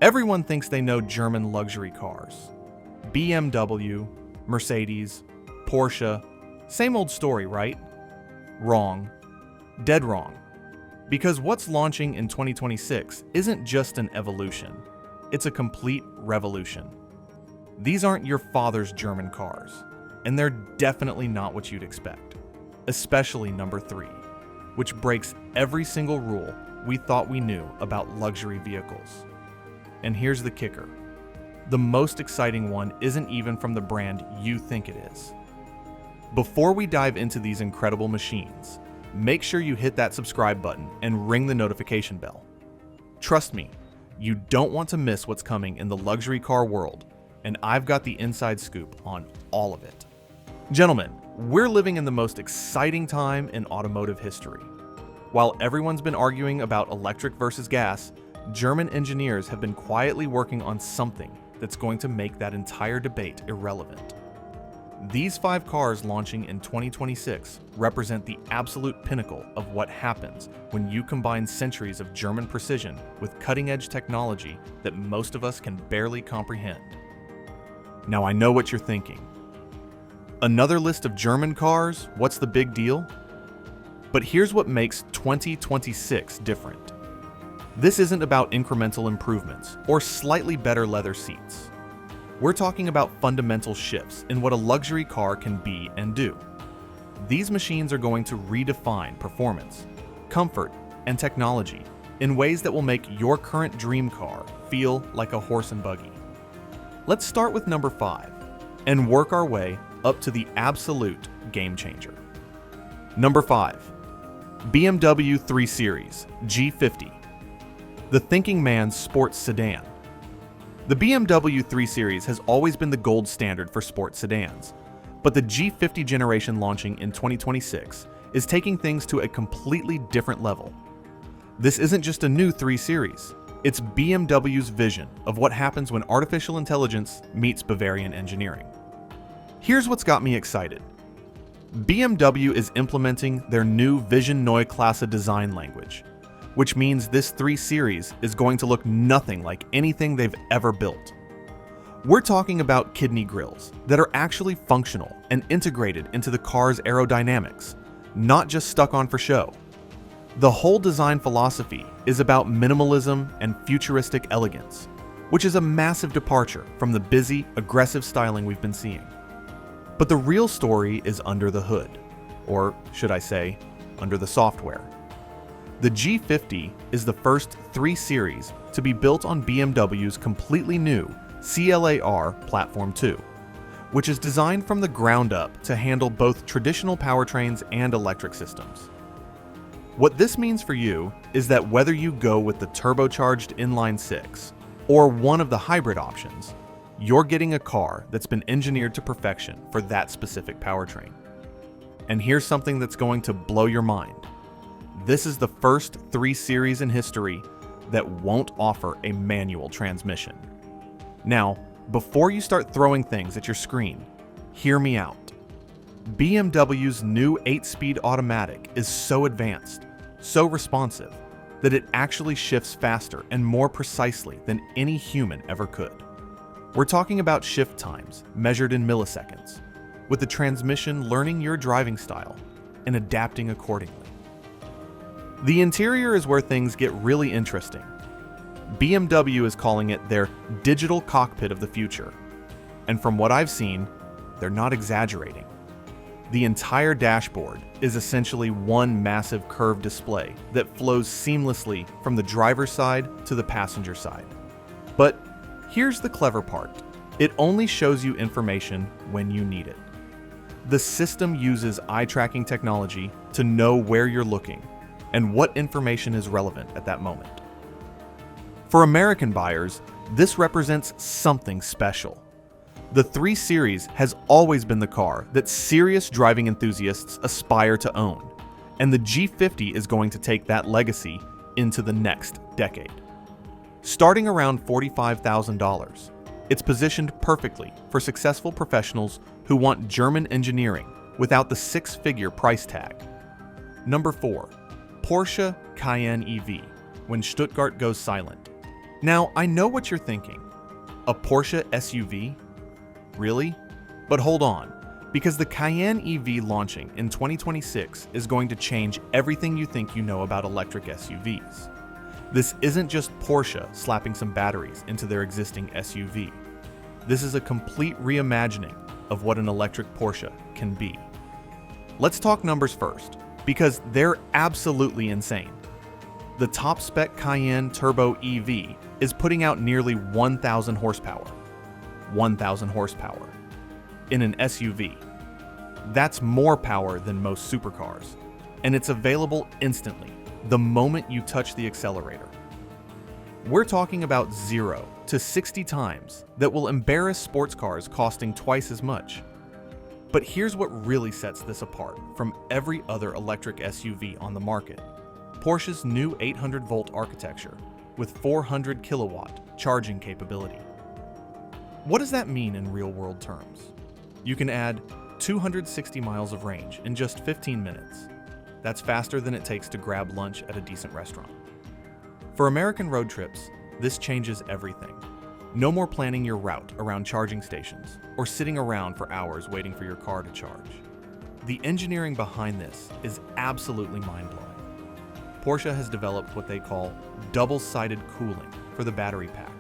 Everyone thinks they know German luxury cars. BMW, Mercedes, Porsche, same old story, right? Wrong. Dead wrong. Because what's launching in 2026 isn't just an evolution, it's a complete revolution. These aren't your father's German cars, and they're definitely not what you'd expect, especially number 3, which breaks every single rule we thought we knew about luxury vehicles. And here's the kicker. The most exciting one isn't even from the brand you think it is. Before we dive into these incredible machines, make sure you hit that subscribe button and ring the notification bell. Trust me, you don't want to miss what's coming in the luxury car world, and I've got the inside scoop on all of it. Gentlemen, we're living in the most exciting time in automotive history. While everyone's been arguing about electric versus gas, German engineers have been quietly working on something that's going to make that entire debate irrelevant. These 5 cars launching in 2026 represent the absolute pinnacle of what happens when you combine centuries of German precision with cutting-edge technology that most of us can barely comprehend. Now I know what you're thinking. Another list of German cars? What's the big deal? But here's what makes 2026 different. This isn't about incremental improvements or slightly better leather seats. We're talking about fundamental shifts in what a luxury car can be and do. These machines are going to redefine performance, comfort, and technology in ways that will make your current dream car feel like a horse and buggy. Let's start with number 5 and work our way up to the absolute game changer. Number 5, BMW 3 Series G50, the thinking man's sports sedan. The BMW 3 Series has always been the gold standard for sports sedans, but the G50 generation launching in 2026 is taking things to a completely different level. This isn't just a new 3 Series, it's BMW's vision of what happens when artificial intelligence meets Bavarian engineering. Here's what's got me excited. BMW is implementing their new Vision Neue Klasse design language, which means this 3 Series is going to look nothing like anything they've ever built. We're talking about kidney grills that are actually functional and integrated into the car's aerodynamics, not just stuck on for show. The whole design philosophy is about minimalism and futuristic elegance, which is a massive departure from the busy, aggressive styling we've been seeing. But the real story is under the hood, or should I say, under the software. The G50 is the first 3 Series to be built on BMW's completely new CLAR Platform 2, which is designed from the ground up to handle both traditional powertrains and electric systems. What this means for you is that whether you go with the turbocharged inline-6 or one of the hybrid options, you're getting a car that's been engineered to perfection for that specific powertrain. And here's something that's going to blow your mind. This is the first 3 Series in history that won't offer a manual transmission. Now, before you start throwing things at your screen, hear me out. BMW's new 8-speed automatic is so advanced, so responsive, that it actually shifts faster and more precisely than any human ever could. We're talking about shift times measured in milliseconds, with the transmission learning your driving style and adapting accordingly. The interior is where things get really interesting. BMW is calling it their digital cockpit of the future, and from what I've seen, they're not exaggerating. The entire dashboard is essentially one massive curved display that flows seamlessly from the driver's side to the passenger side. But here's the clever part. It only shows you information when you need it. The system uses eye-tracking technology to know where you're looking and what information is relevant at that moment. For American buyers, this represents something special. The 3 Series has always been the car that serious driving enthusiasts aspire to own, and the G50 is going to take that legacy into the next decade. Starting around $45,000, it's positioned perfectly for successful professionals who want German engineering without the 6-figure price tag. Number 4. Porsche Cayenne EV, when Stuttgart goes silent. Now, I know what you're thinking. A Porsche SUV? Really? But hold on, because the Cayenne EV launching in 2026 is going to change everything you think you know about electric SUVs. This isn't just Porsche slapping some batteries into their existing SUV. This is a complete reimagining of what an electric Porsche can be. Let's talk numbers first, because they're absolutely insane. The top spec Cayenne Turbo EV is putting out nearly 1,000 horsepower. 1,000 horsepower. In an SUV. That's more power than most supercars, and it's available instantly, the moment you touch the accelerator. We're talking about 0 to 60 times that will embarrass sports cars costing twice as much. But here's what really sets this apart from every other electric SUV on the market. Porsche's new 800-volt architecture with 400 kilowatt charging capability. What does that mean in real-world terms? You can add 260 miles of range in just 15 minutes. That's faster than it takes to grab lunch at a decent restaurant. For American road trips, this changes everything. No more planning your route around charging stations or sitting around for hours waiting for your car to charge. The engineering behind this is absolutely mind-blowing. Porsche has developed what they call double-sided cooling for the battery pack,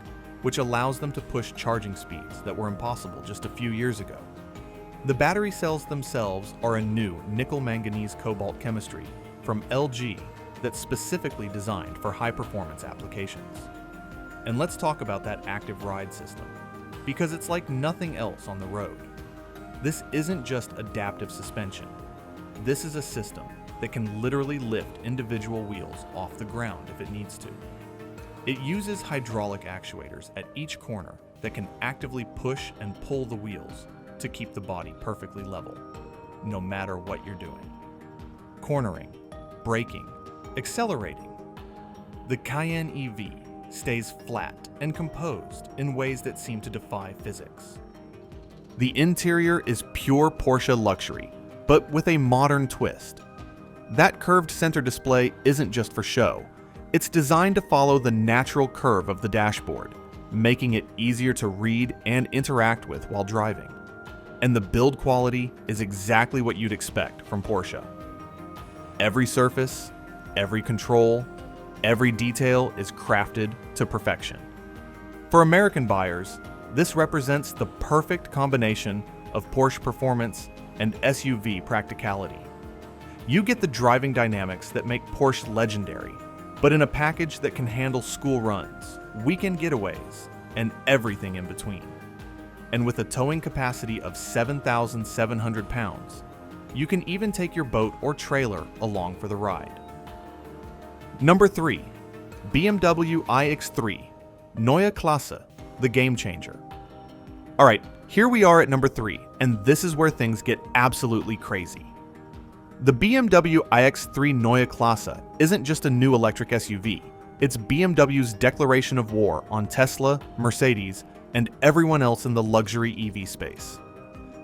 which allows them to push charging speeds that were impossible just a few years ago. The battery cells themselves are a new nickel-manganese cobalt chemistry from LG that's specifically designed for high-performance applications. And let's talk about that active ride system, because it's like nothing else on the road. This isn't just adaptive suspension. This is a system that can literally lift individual wheels off the ground if it needs to. It uses hydraulic actuators at each corner that can actively push and pull the wheels to keep the body perfectly level, no matter what you're doing. Cornering, braking, accelerating. The Cayenne EV stays flat and composed in ways that seem to defy physics. The interior is pure Porsche luxury, but with a modern twist. That curved center display isn't just for show. It's designed to follow the natural curve of the dashboard, making it easier to read and interact with while driving. And the build quality is exactly what you'd expect from Porsche. Every surface, every control, every detail is crafted to perfection. For American buyers, this represents the perfect combination of Porsche performance and SUV practicality. You get the driving dynamics that make Porsche legendary, but in a package that can handle school runs, weekend getaways, and everything in between. And with a towing capacity of 7,700 pounds, you can even take your boat or trailer along for the ride. Number 3. BMW iX3 Neue Klasse, the game changer. Alright, here we are at number 3, and this is where things get absolutely crazy. The BMW iX3 Neue Klasse isn't just a new electric SUV, it's BMW's declaration of war on Tesla, Mercedes, and everyone else in the luxury EV space.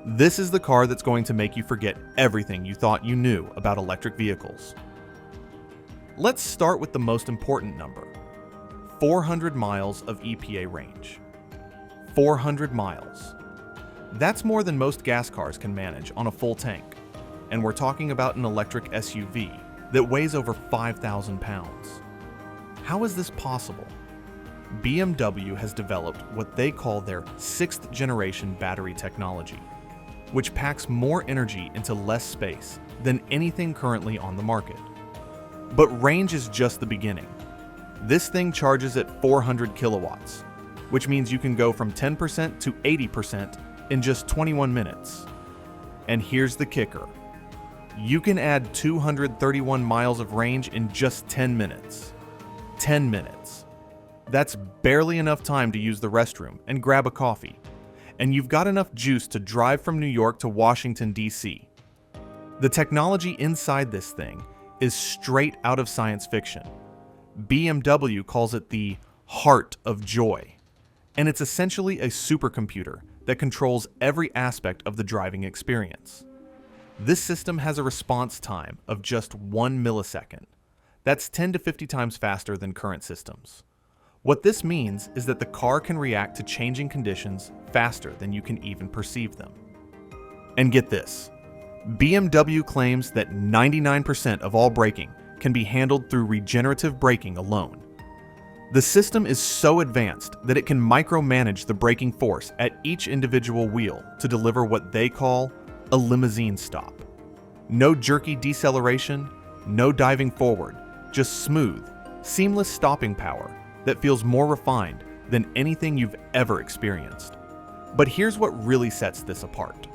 This is the car that's going to make you forget everything you thought you knew about electric vehicles. Let's start with the most important number: 400 miles of EPA range. 400 miles. That's more than most gas cars can manage on a full tank, and we're talking about an electric SUV that weighs over 5,000 pounds. How is this possible? BMW has developed what they call their 6th generation battery technology, which packs more energy into less space than anything currently on the market. But range is just the beginning. This thing charges at 400 kilowatts, which means you can go from 10% to 80% in just 21 minutes. And here's the kicker. You can add 231 miles of range in just 10 minutes. 10 minutes. That's barely enough time to use the restroom and grab a coffee. And you've got enough juice to drive from New York to Washington, D.C. The technology inside this thing is straight out of science fiction. BMW calls it the heart of joy. And it's essentially a supercomputer that controls every aspect of the driving experience. This system has a response time of just 1 millisecond. That's 10 to 50 times faster than current systems. What this means is that the car can react to changing conditions faster than you can even perceive them. And get this, BMW claims that 99% of all braking can be handled through regenerative braking alone. The system is so advanced that it can micromanage the braking force at each individual wheel to deliver what they call a limousine stop. No jerky deceleration, no diving forward, just smooth, seamless stopping power that feels more refined than anything you've ever experienced. But here's what really sets this apart: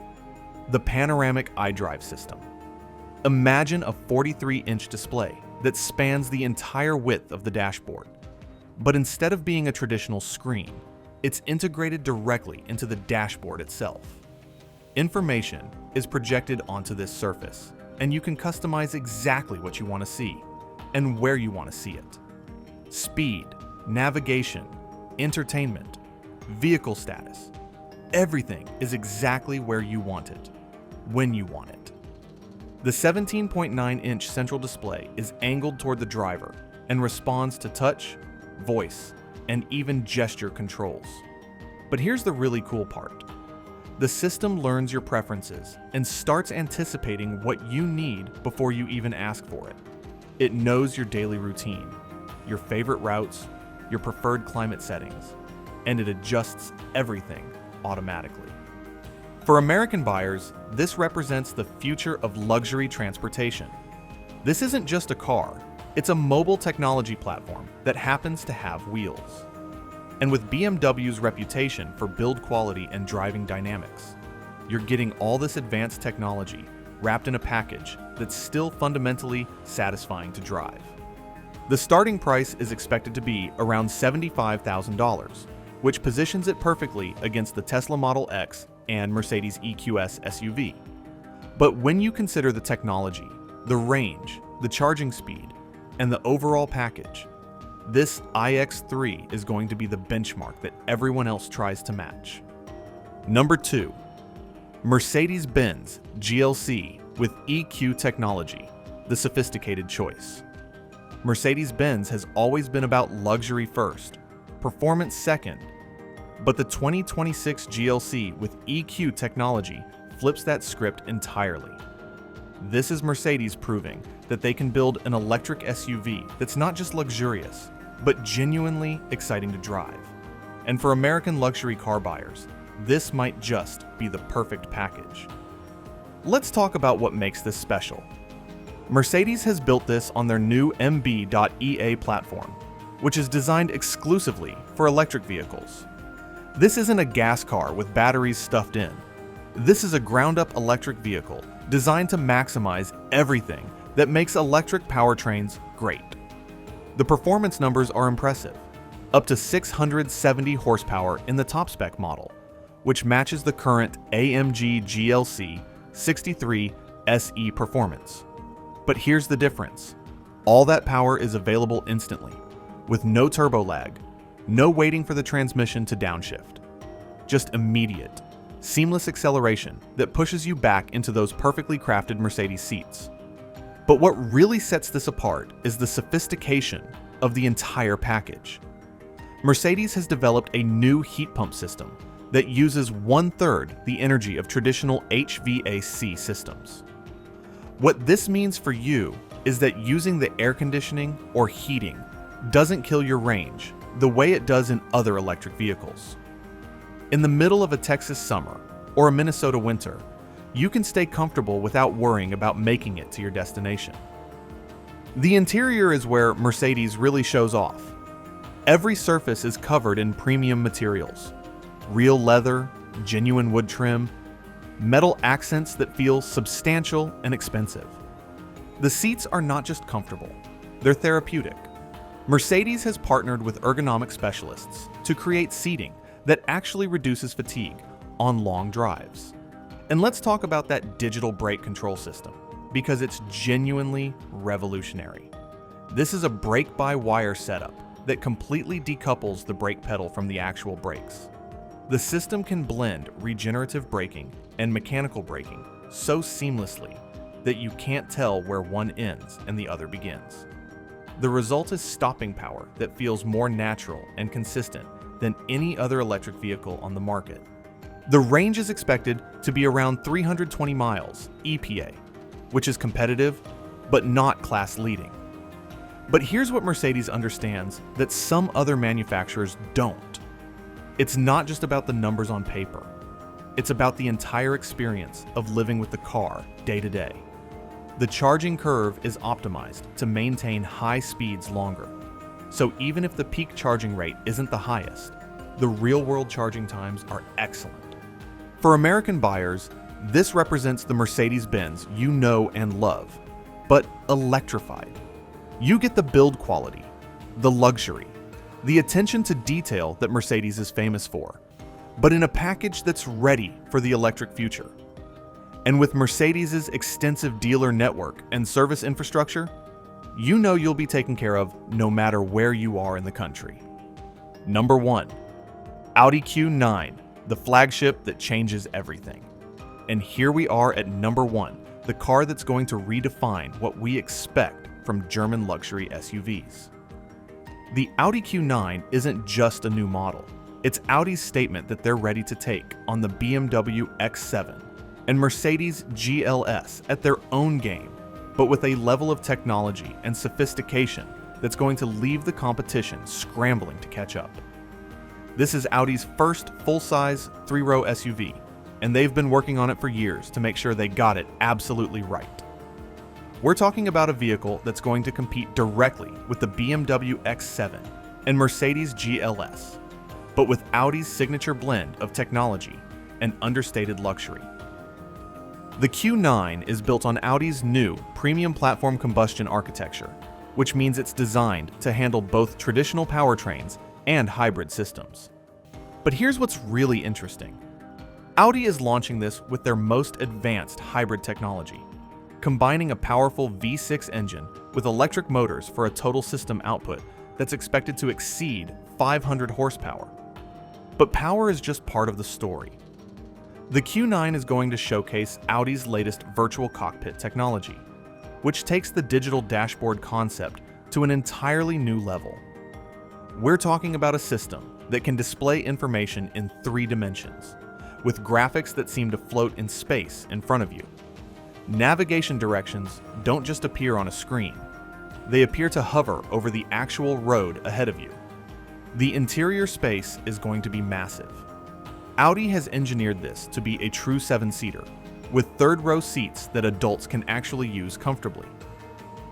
the panoramic iDrive system. Imagine a 43-inch display that spans the entire width of the dashboard. But instead of being a traditional screen, it's integrated directly into the dashboard itself. Information is projected onto this surface, and you can customize exactly what you want to see and where you want to see it. Speed, navigation, entertainment, vehicle status, everything is exactly where you want it, when you want it. The 17.9-inch central display is angled toward the driver and responds to touch, voice, and even gesture controls. But here's the really cool part. The system learns your preferences and starts anticipating what you need before you even ask for it. It knows your daily routine, your favorite routes, your preferred climate settings, and it adjusts everything automatically. For American buyers, this represents the future of luxury transportation. This isn't just a car, it's a mobile technology platform that happens to have wheels. And with BMW's reputation for build quality and driving dynamics, you're getting all this advanced technology wrapped in a package that's still fundamentally satisfying to drive. The starting price is expected to be around $75,000, which positions it perfectly against the Tesla Model X and Mercedes EQS SUV. But when you consider the technology, the range, the charging speed, and the overall package, this iX3 is going to be the benchmark that everyone else tries to match. Number 2, Mercedes-Benz GLC with EQ technology, the sophisticated choice. Mercedes-Benz has always been about luxury first, performance second, but the 2026 GLC with EQ technology flips that script entirely. This is Mercedes proving that they can build an electric SUV that's not just luxurious, but genuinely exciting to drive. And for American luxury car buyers, this might just be the perfect package. Let's talk about what makes this special. Mercedes has built this on their new MB.EA platform, which is designed exclusively for electric vehicles. This isn't a gas car with batteries stuffed in. This is a ground-up electric vehicle designed to maximize everything that makes electric powertrains great. The performance numbers are impressive, up to 670 horsepower in the top spec model, which matches the current AMG GLC 63 SE performance. But here's the difference. All that power is available instantly, with no turbo lag, no waiting for the transmission to downshift. Just immediate, seamless acceleration that pushes you back into those perfectly crafted Mercedes seats. But what really sets this apart is the sophistication of the entire package. Mercedes has developed a new heat pump system that uses 1/3 the energy of traditional HVAC systems. What this means for you is that using the air conditioning or heating doesn't kill your range the way it does in other electric vehicles. In the middle of a Texas summer or a Minnesota winter, you can stay comfortable without worrying about making it to your destination. The interior is where Mercedes really shows off. Every surface is covered in premium materials: real leather, genuine wood trim, metal accents that feel substantial and expensive. The seats are not just comfortable, they're therapeutic. Mercedes has partnered with ergonomic specialists to create seating that actually reduces fatigue on long drives. And let's talk about that digital brake control system, because it's genuinely revolutionary. This is a brake-by-wire setup that completely decouples the brake pedal from the actual brakes. The system can blend regenerative braking and mechanical braking so seamlessly that you can't tell where one ends and the other begins. The result is stopping power that feels more natural and consistent than any other electric vehicle on the market. The range is expected to be around 320 miles EPA, which is competitive, but not class-leading. But here's what Mercedes understands that some other manufacturers don't. It's not just about the numbers on paper. It's about the entire experience of living with the car day to day. The charging curve is optimized to maintain high speeds longer. So even if the peak charging rate isn't the highest, the real-world charging times are excellent. For American buyers, this represents the Mercedes-Benz you know and love, but electrified. You get the build quality, the luxury, the attention to detail that Mercedes is famous for, but in a package that's ready for the electric future. And with Mercedes' extensive dealer network and service infrastructure, you know you'll be taken care of no matter where you are in the country. Number 1. Audi Q9, the flagship that changes everything. And here we are at number 1, the car that's going to redefine what we expect from German luxury SUVs. The Audi Q9 isn't just a new model. It's Audi's statement that they're ready to take on the BMW X7 and Mercedes GLS at their own game, but with a level of technology and sophistication that's going to leave the competition scrambling to catch up. This is Audi's first full-size, 3-row SUV, and they've been working on it for years to make sure they got it absolutely right. We're talking about a vehicle that's going to compete directly with the BMW X7 and Mercedes GLS, but with Audi's signature blend of technology and understated luxury. The Q9 is built on Audi's new premium platform combustion architecture, which means it's designed to handle both traditional powertrains and hybrid systems. But here's what's really interesting. Audi is launching this with their most advanced hybrid technology, combining a powerful V6 engine with electric motors for a total system output that's expected to exceed 500 horsepower. But power is just part of the story. The Q9 is going to showcase Audi's latest virtual cockpit technology, which takes the digital dashboard concept to an entirely new level. We're talking about a system that can display information in 3 dimensions, with graphics that seem to float in space in front of you. Navigation directions don't just appear on a screen. They appear to hover over the actual road ahead of you. The interior space is going to be massive. Audi has engineered this to be a true 7-seater, with 3rd-row seats that adults can actually use comfortably.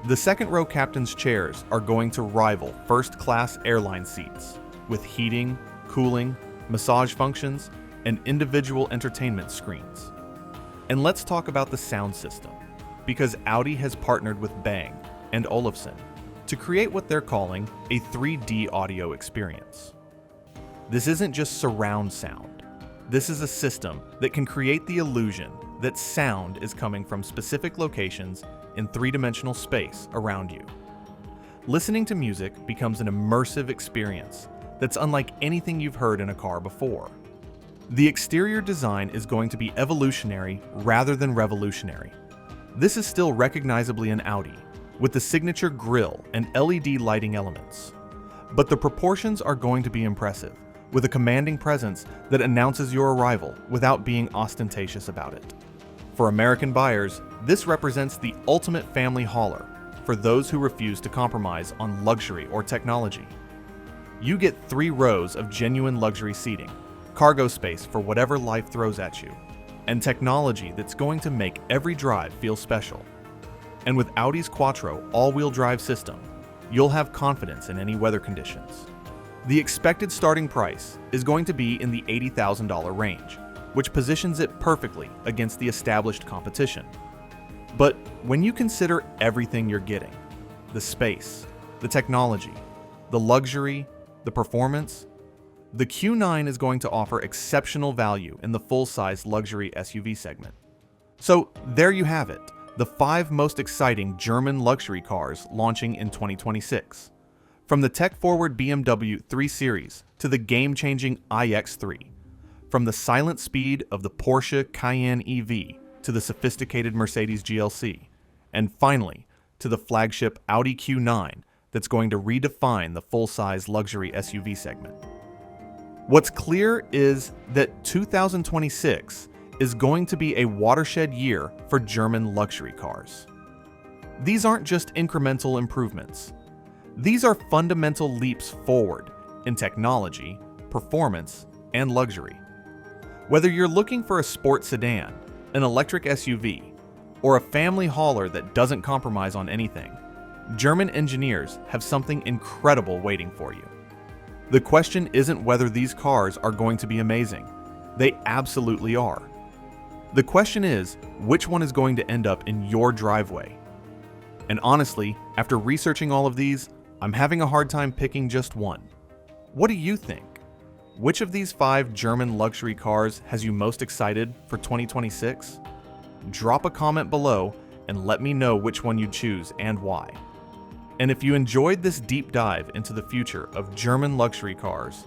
The 2nd-row captain's chairs are going to rival first-class airline seats, with heating, cooling, massage functions, and individual entertainment screens. And let's talk about the sound system, because Audi has partnered with Bang and Olufsen to create what they're calling a 3D audio experience. This isn't just surround sound. This is a system that can create the illusion that sound is coming from specific locations in 3-dimensional space around you. Listening to music becomes an immersive experience that's unlike anything you've heard in a car before. The exterior design is going to be evolutionary rather than revolutionary. This is still recognizably an Audi, with the signature grille and LED lighting elements. But the proportions are going to be impressive, with a commanding presence that announces your arrival without being ostentatious about it. For American buyers, this represents the ultimate family hauler for those who refuse to compromise on luxury or technology. You get 3 rows of genuine luxury seating, cargo space for whatever life throws at you, and technology that's going to make every drive feel special. And with Audi's Quattro all-wheel drive system, you'll have confidence in any weather conditions. The expected starting price is going to be in the $80,000 range, which positions it perfectly against the established competition. But when you consider everything you're getting, the space, the technology, the luxury, the performance, the Q9 is going to offer exceptional value in the full-size luxury SUV segment. So there you have it, the 5 most exciting German luxury cars launching in 2026. From the tech-forward BMW 3 Series to the game-changing iX3, from the silent speed of the Porsche Cayenne EV to the sophisticated Mercedes GLC, and finally to the flagship Audi Q9 that's going to redefine the full-size luxury SUV segment. What's clear is that 2026 is going to be a watershed year for German luxury cars. These aren't just incremental improvements. These are fundamental leaps forward in technology, performance, and luxury. Whether you're looking for a sports sedan, an electric SUV, or a family hauler that doesn't compromise on anything, German engineers have something incredible waiting for you. The question isn't whether these cars are going to be amazing. They absolutely are. The question is, which one is going to end up in your driveway? And honestly, after researching all of these, I'm having a hard time picking just one. What do you think? Which of these 5 German luxury cars has you most excited for 2026? Drop a comment below and let me know which one you choose and why. And if you enjoyed this deep dive into the future of German luxury cars,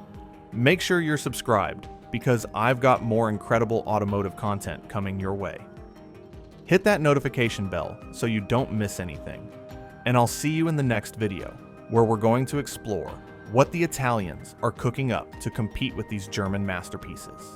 make sure you're subscribed because I've got more incredible automotive content coming your way. Hit that notification bell so you don't miss anything. And I'll see you in the next video, where we're going to explore what the Italians are cooking up to compete with these German masterpieces.